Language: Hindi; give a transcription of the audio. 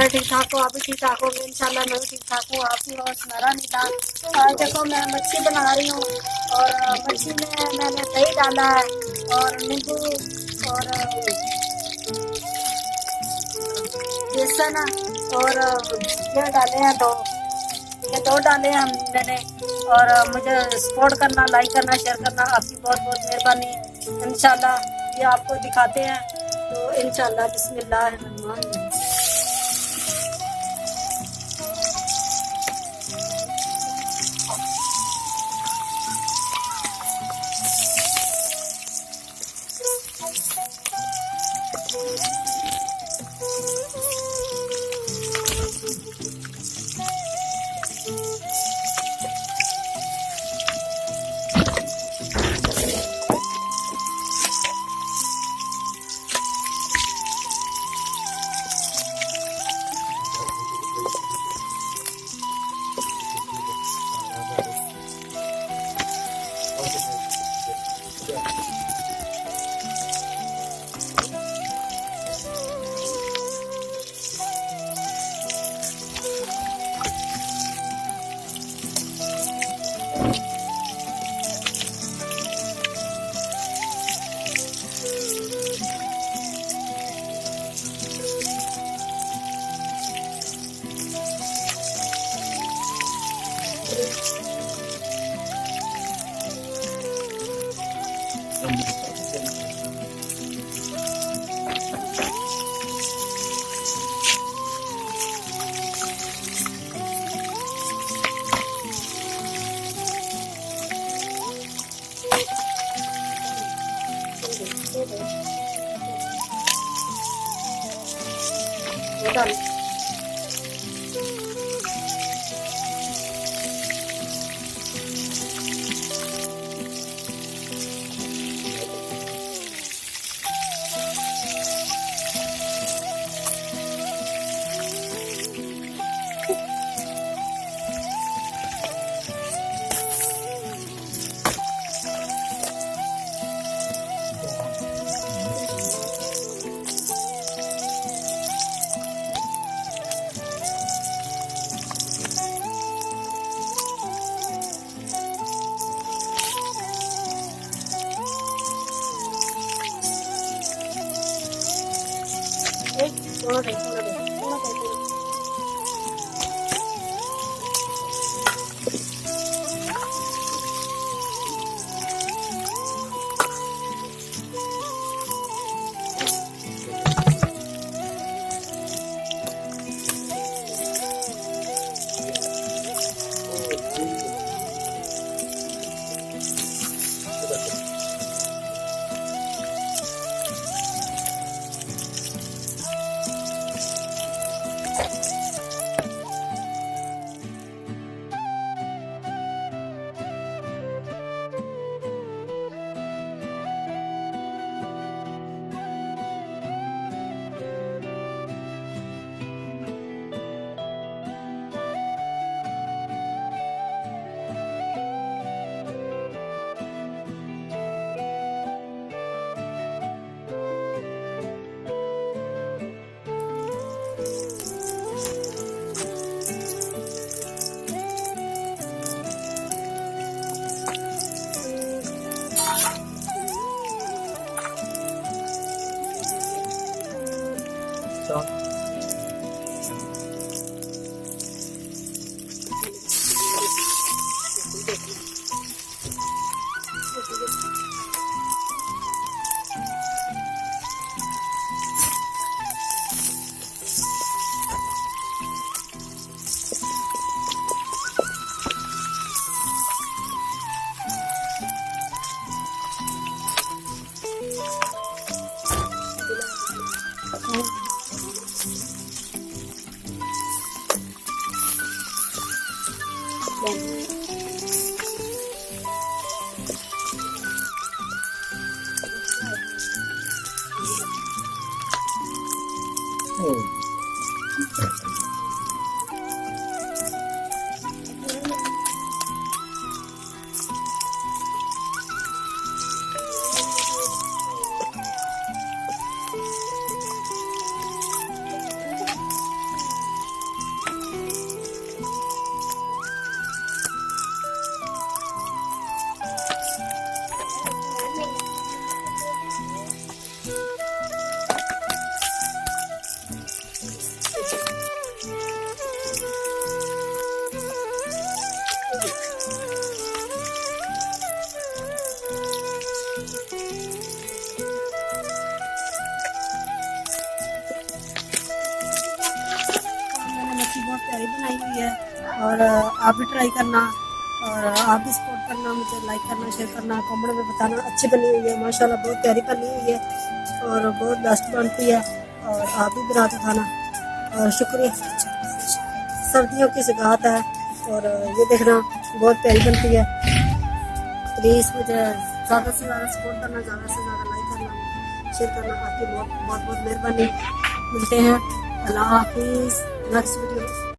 ठीक ठाक हो, आप भी ठीक ठाक होंगे इंशाल्लाह। मैं भी ठीक ठाक हूँ। आपकी और सुनहरा निगाह। आज देखो मैं मच्छी बना रही हूँ और मच्छी में मैंने दही डाला है और नींबू और बेसन और ये डाले हैं ये दो डाले हैं मैंने। और मुझे सपोर्ट करना, लाइक करना, शेयर करना, आपकी बहुत बहुत मेहरबानी। इंशाल्लाह ये आपको दिखाते हैं तो इंशाल्लाह बिस्मिल्लाह। बहुत प्यारी बनाई हुई है और आप भी ट्राई करना और आप भी सपोर्ट करना, मुझे लाइक करना, शेयर करना, कमेंट में बताना अच्छी बनी हुई है माशाल्लाह, बहुत प्यारी बनी हुई है और बहुत बेस्ट बनती है और आप भी बना के खाना और शुक्रिया। सर्दियों की सगात है और ये देखना बहुत प्यारी बनती है। प्लीज़ मुझे ज़्यादा से ज़्यादा सपोर्ट करना, ज़्यादा से ज़्यादा लाइक करना, शेयर करना, आपकी बहुत बहुत बहुत मेहरबानी। मिलते हैं, अल्लाह हाफिज़ नेक्स्ट वीडियो।